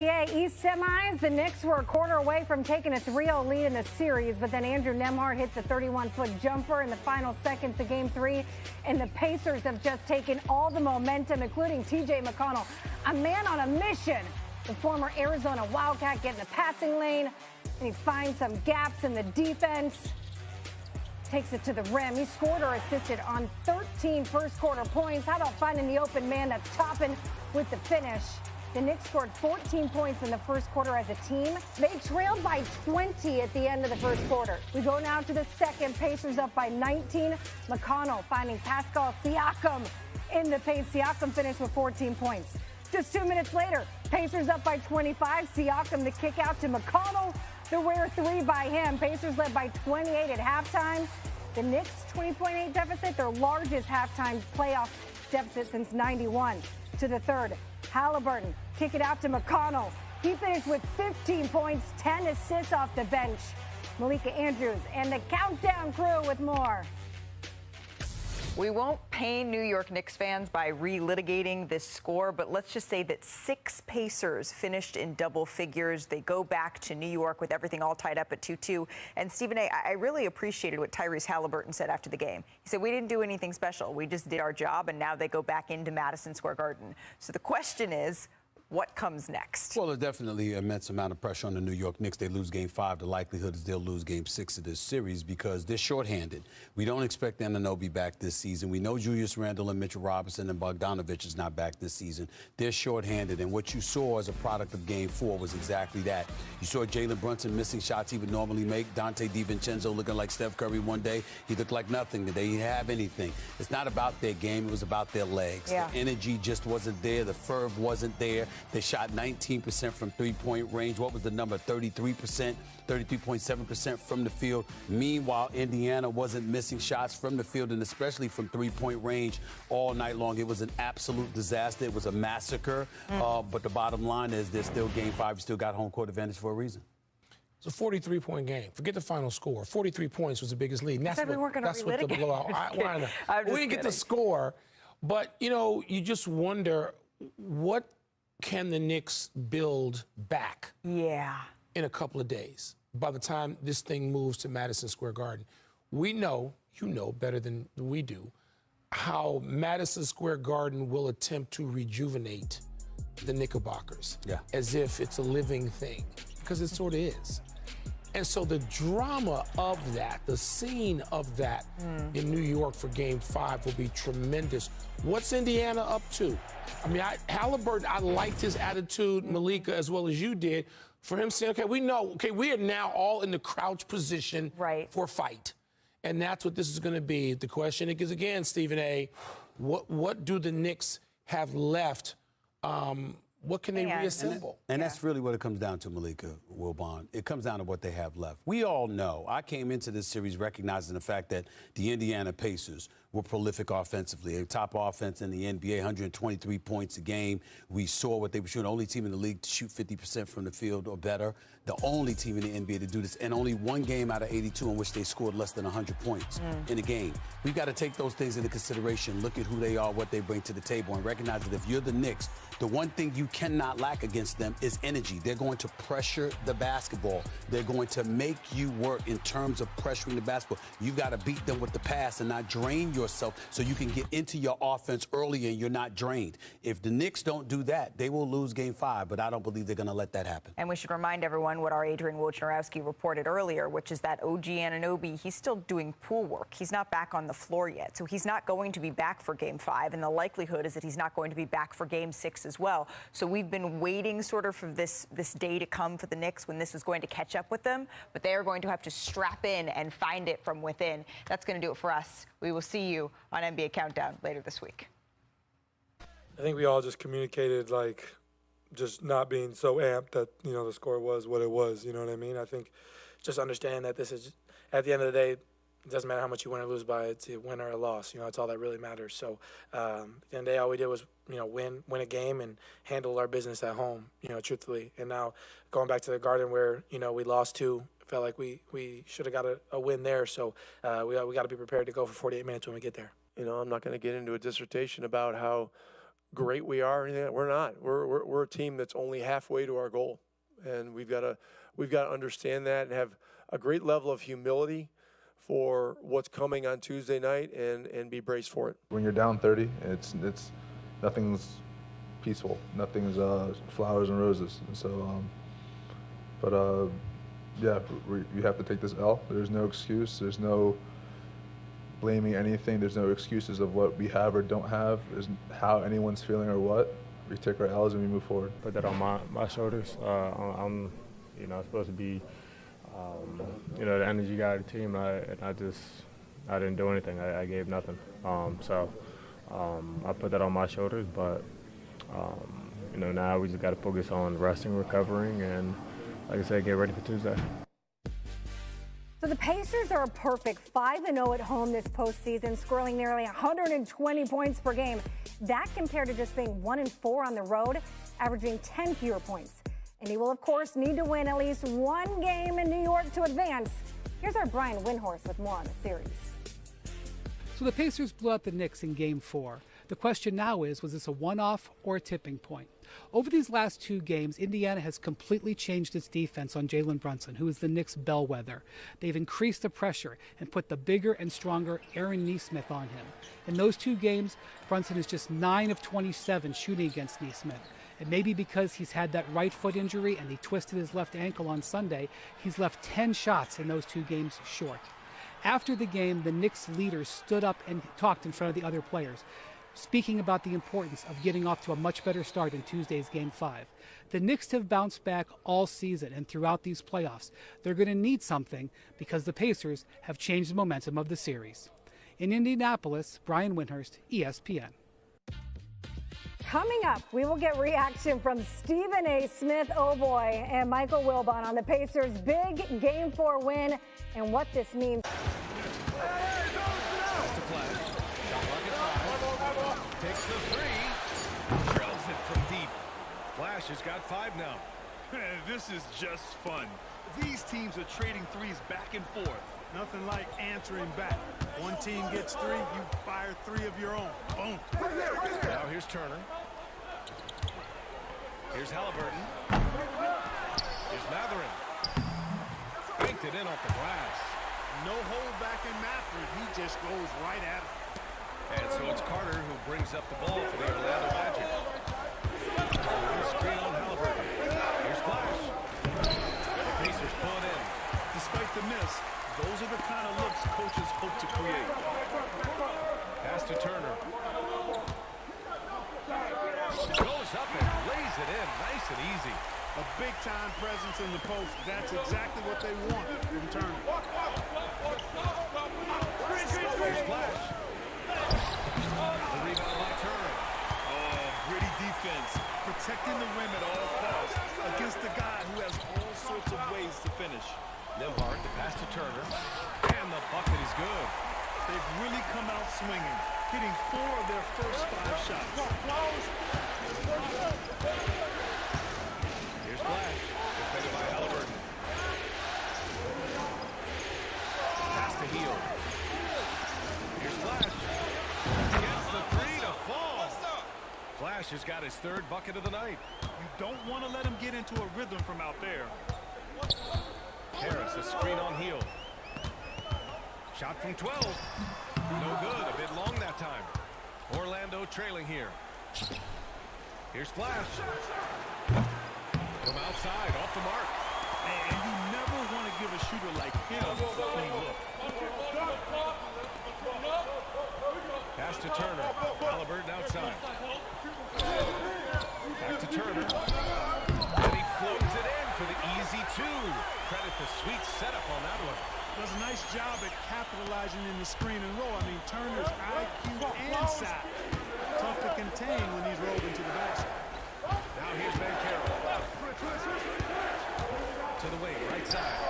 Yeah, East semis. The Knicks were a quarter away from taking a 3-0 lead in the series, but then Andrew Nembhard hit the 31-foot jumper in the final seconds of Game 3, and the Pacers have just taken all the momentum, including T.J. McConnell, a man on a mission. The former Arizona Wildcat getting the passing lane, and he finds some gaps in the defense. Takes it to the rim. He scored or assisted on 13 first-quarter points. How about finding the open man that's topping with the finish? The Knicks scored 14 points in the first quarter as a team. They trailed by 20 at the end of the first quarter. We go now to the second. Pacers up by 19. McConnell finding Pascal Siakam in the paint. Siakam finished with 14 points. Just 2 minutes later, Pacers up by 25. Siakam the kick out to McConnell. The rare three by him. Pacers led by 28 at halftime. The Knicks 20.8 deficit, their largest halftime playoff deficit since 91. To the third, Halliburton kick it out to McConnell. He finished with 15 points, 10 assists off the bench. Malika Andrews and the Countdown crew with more. We won't pain New York Knicks fans by relitigating this score, but let's just say that 6 Pacers finished in double figures. They go back to New York with everything all tied up at 2-2. And Stephen A., I really appreciated what Tyrese Halliburton said after the game. He said, we didn't do anything special. We just did our job, and now they go back into Madison Square Garden. So the question is, what comes next? Well, there's definitely an immense amount of pressure on the New York Knicks. They lose Game 5. The likelihood is they'll lose Game 6 of this series because they're shorthanded. We don't expect Anunoby back this season. We know Julius Randle and Mitchell Robinson and Bogdanovich is not back this season. They're shorthanded, and what you saw as a product of Game 4 was exactly that. You saw Jalen Brunson missing shots he would normally make. Dante DiVincenzo looking like Steph Curry one day. He looked like nothing. They didn't have anything. It's not about their game. It was about their legs. Yeah. The energy just wasn't there. The ferv wasn't there. They shot 19% from three-point range. What was the number? 33%, 33.7% from the field. Meanwhile, Indiana wasn't missing shots from the field, and especially from three-point range all night long. It was an absolute disaster. It was a massacre. But the bottom line is there's still Game 5. You still got home court advantage for a reason. It's a 43-point game. Forget the final score. 43 points was the biggest lead. And we weren't going to what the blowout. We didn't get the score, but, you know, you just wonder what can the Knicks build back in a couple of days by the time this thing moves to Madison Square Garden. We know, you know better than we do, how Madison Square Garden will attempt to rejuvenate the Knickerbockers as if it's a living thing, because it sort of is. And so the drama of that, the scene of that in New York for Game 5 will be tremendous. What's Indiana up to? I mean, Halliburton, I liked his attitude, Malika, as well as you did, for him saying, okay, we know, okay, we are now all in the crouch position for a fight. And that's what this is going to be. The question is, again, Stephen A., what do the Knicks have left? What can they reassemble? And that's really what it comes down to, Malika Wilbon. It comes down to what they have left. We all know. I came into this series recognizing the fact that the Indiana Pacers were prolific offensively. A top offense in the NBA, 123 points a game. We saw what they were shooting. Only team in the league to shoot 50% from the field or better. The only team in the NBA to do this. And only one game out of 82 in which they scored less than 100 points in a game. We've got to take those things into consideration, look at who they are, what they bring to the table, and recognize that if you're the Knicks, the one thing you cannot lack against them is energy. They're going to pressure the basketball. They're going to make you work in terms of pressuring the basketball. You've got to beat them with the pass and not drain yourself so you can get into your offense early and you're not drained. If the Knicks don't do that, they will lose Game 5, but I don't believe they're going to let that happen. And we should remind everyone what our Adrian Wojnarowski reported earlier, which is that OG Anunoby, he's still doing pool work. He's not back on the floor yet, so he's not going to be back for Game 5, and the likelihood is that he's not going to be back for Game 6 as well. So we've been waiting sort of for this day to come for the Knicks when this is going to catch up with them, but they are going to have to strap in and find it from within. That's going to do it for us. We will see you on NBA Countdown later this week. I think we all just communicated, like, just not being so amped that, you know, the score was what it was, you know what I mean? I think just understand that this is, at the end of the day, it doesn't matter how much you win or lose by, it's a win or a loss. You know, it's all that really matters. So at the end of the day, all we did was, you know, win a game and handle our business at home, you know, truthfully. And now going back to the Garden where, you know, we lost 2, felt like we should have got a win there. So we got to be prepared to go for 48 minutes when we get there. You know, I'm not going to get into a dissertation about how great we are or anything. We're not. We're a team that's only halfway to our goal, and we've got to understand that and have a great level of humility for what's coming on Tuesday night and be braced for it. When you're down 30, it's nothing's peaceful. Nothing's flowers and roses. And so, yeah, you have to take this L. There's no excuse. There's no blaming anything. There's no excuses of what we have or don't have. There's how anyone's feeling or what. We take our L's and we move forward. Put that on my shoulders. I'm supposed to be, the energy guy of the team. I didn't do anything. I gave nothing. So I put that on my shoulders. But now we just got to focus on resting, recovering, and like I said, get ready for Tuesday. So the Pacers are a perfect 5-0 at home this postseason, scoring nearly 120 points per game. That compared to just being 1-4 on the road, averaging 10 fewer points. And he will, of course, need to win at least one game in New York to advance. Here's our Brian Windhorst with more on the series. So the Pacers blew out the Knicks in Game 4. The question now is, was this a one-off or a tipping point? Over these last two games, Indiana has completely changed its defense on Jalen Brunson, who is the Knicks' bellwether. They've increased the pressure and put the bigger and stronger Aaron Nesmith on him. In those two games, Brunson is just 9 of 27 shooting against Nesmith. And maybe because he's had that right foot injury and he twisted his left ankle on Sunday, he's left 10 shots in those two games short. After the game, the Knicks leaders stood up and talked in front of the other players, speaking about the importance of getting off to a much better start in Tuesday's Game 5. The Knicks have bounced back all season and throughout these playoffs. They're going to need something because the Pacers have changed the momentum of the series. In Indianapolis, Brian Windhorst, ESPN. Coming up, we will get reaction from Stephen A. Smith, oh boy, and Michael Wilbon on the Pacers' big Game 4 win and what this means. Takes the three, drills it from deep. Flash has got 5 now. This is just fun. These teams are trading threes back and forth. Nothing like answering back. One team gets 3, you fire 3 of your own. Boom. Now here's Turner. Here's Halliburton. Here's Matherin. Banked it in off the glass. No hold back in Matherin. He just goes right at it. And so it's Carter who brings up the ball for the Orlando Magic. Screen on Halliburton. Here's Flash. Pacers pull it in. Despite the miss, those are the kind of looks coaches hope to create. Pass to Turner. Goes up and lays it in. Nice and easy. A big-time presence in the post. That's exactly what they want from Turner. Here's Flash. The rebound by Turner. Oh, gritty defense. Protecting the rim at all costs against a guy who has all sorts of ways to finish. Nembhard, the pass to Turner. And the bucket is good. They've really come out swinging, hitting 4 of their first 5 shots. Here's Flash, defended by Halliburton. Pass to Hield. Here's Flash. Gets the 3 to fall. Flash has got his 3rd bucket of the night. You don't want to let him get into a rhythm from out there. Harris, a screen on Hield. Shot from 12. No good, a bit long that time. Orlando trailing here. Here's Flash. From outside, off the mark. And you never want to give a shooter like him a clean look. Pass to Turner. Halliburton outside. Back to Turner. And he floats it in for the easy 2. Credit the sweet setup on that one. Does a nice job at capitalizing in the screen and roll. I mean, Turner's IQ and size. Tough to contain when he's rolled into the basket. Now here's Van Carroll. To the wing, right side.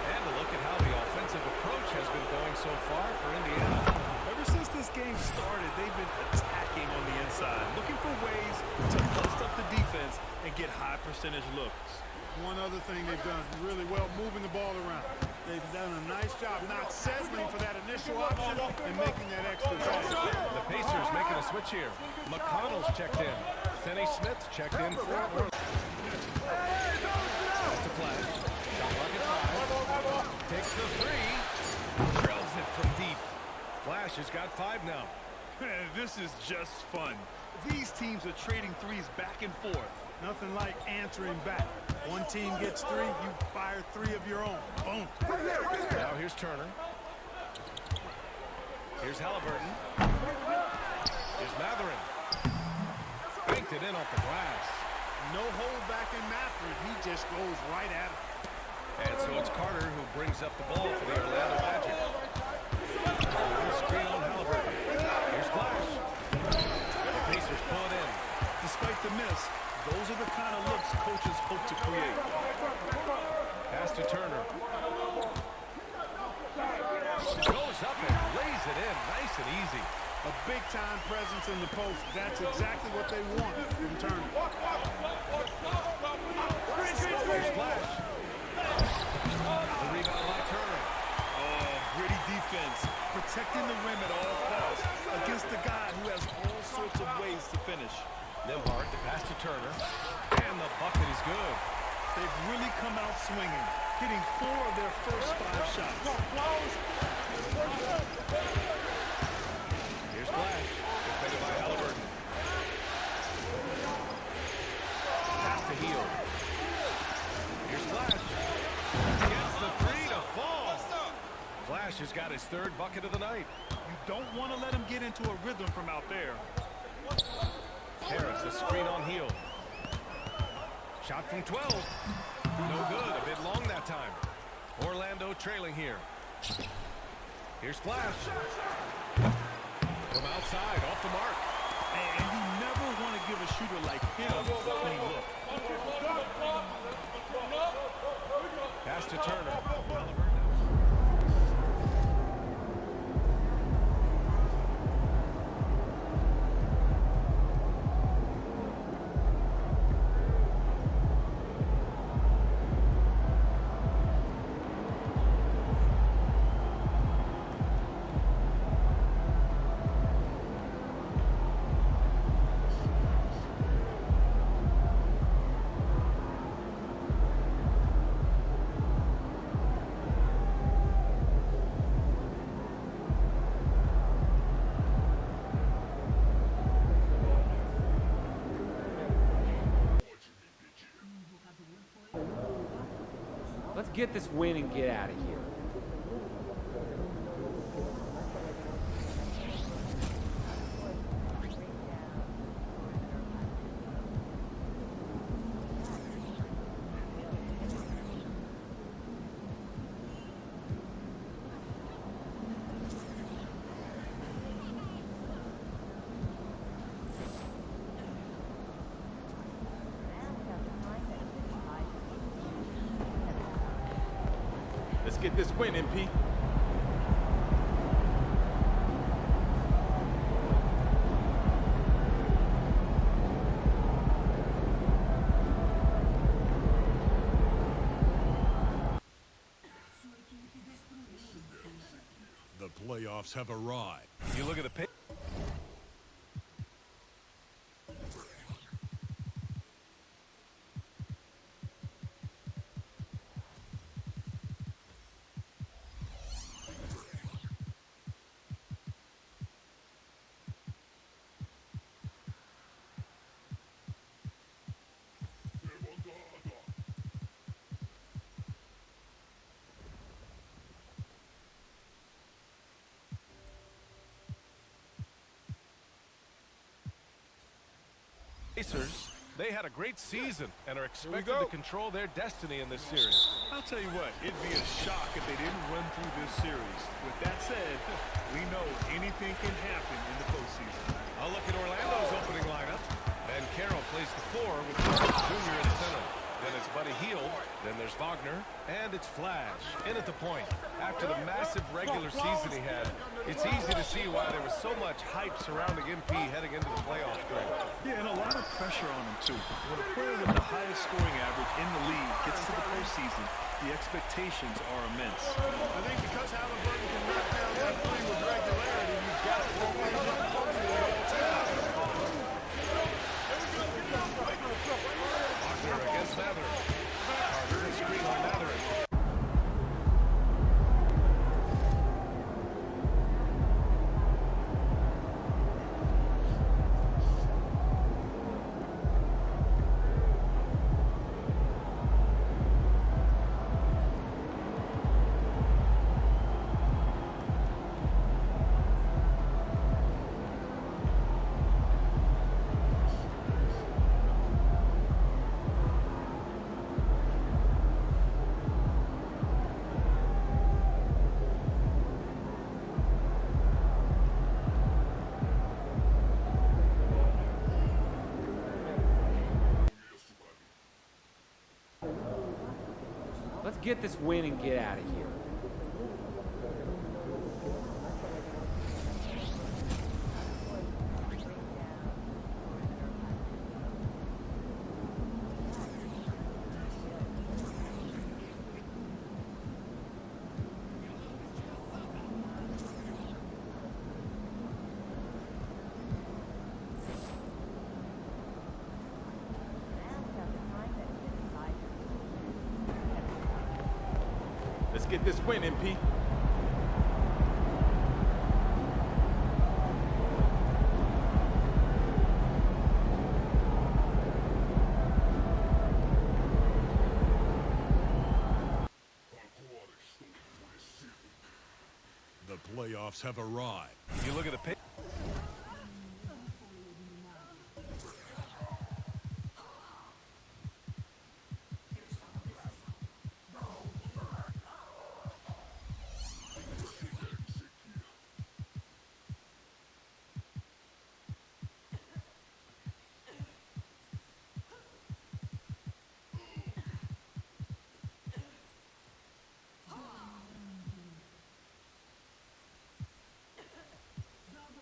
And a look at how the offensive approach has been going so far for Indiana. Ever since this game started, they've been attacking on the inside, looking for ways to bust up the defense and get high percentage looks. One other thing they've done really well, moving the ball around. They've done a nice job not settling for that initial option and making that extra pass. The Pacers making a switch here. McConnell's checked in. Finney Smith checked in for Orlando. Just a flash. Shot clock at 5. Takes the 3. Drills it from deep. Flash has got 5 now. This is just fun. These teams are trading threes back and forth. Nothing like answering back. One team gets 3, you fire 3 of your own. Boom. Now here's Turner. Here's Halliburton. Here's Matherin. Banked it in off the glass. No hold back in Matherin. He just goes right at it. And so it's Carter who brings up the ball for the Orlando Magic. Screen on Halliburton. Here's Flash. Pacers pull it in. Despite the miss, those are the kind of looks coaches hope to create. Pass to Turner. Goes up and lays it in nice and easy. A big-time presence in the post. That's exactly what they want from Turner. Here's Flash. The rebound by Turner. Oh, gritty defense. Protecting the rim at all costs against a guy who has all sorts of ways to finish. Nembhard, the pass to Turner. And the bucket is good. They've really come out swinging, hitting 4 of their first 5 shots. Here's Flash, defended by Halliburton. Pass to Hield. Here's Flash. Gets the 3 to fall. Flash has got his 3rd bucket of the night. You don't want to let him get into a rhythm from out there. Harris, a screen on Hield. Shot from 12. No good, a bit long that time. Orlando trailing here. Here's Flash. From outside, off the mark. And you never want to give a shooter like him any look. Pass to Turner. Let's get this win and get out of here. Let's get this win, MP. The playoffs have arrived. You look at the pick. Pacers, they had a great season and are expected to control their destiny in this series. I'll tell you what, it'd be a shock if they didn't run through this series. With that said, we know anything can happen in the postseason. A look at Orlando's opening lineup. And Carroll plays the 4 with Jr. in center. Then it's Buddy Hield, then there's Wagner, and it's Flash in at the point. After the massive regular season he had, it's easy to see why there was so much hype surrounding MP heading into the playoff stretch. Yeah, and a lot of pressure on him, too. When a player with the highest scoring average in the league gets to the postseason, the expectations are immense. I think because Halliburton can knock down that three with regularity, you've got to go Wagner against Mather. Carter is screen on Mather. Let's get this win and get out of here. Let's get this win, MP. The playoffs have arrived. You look at the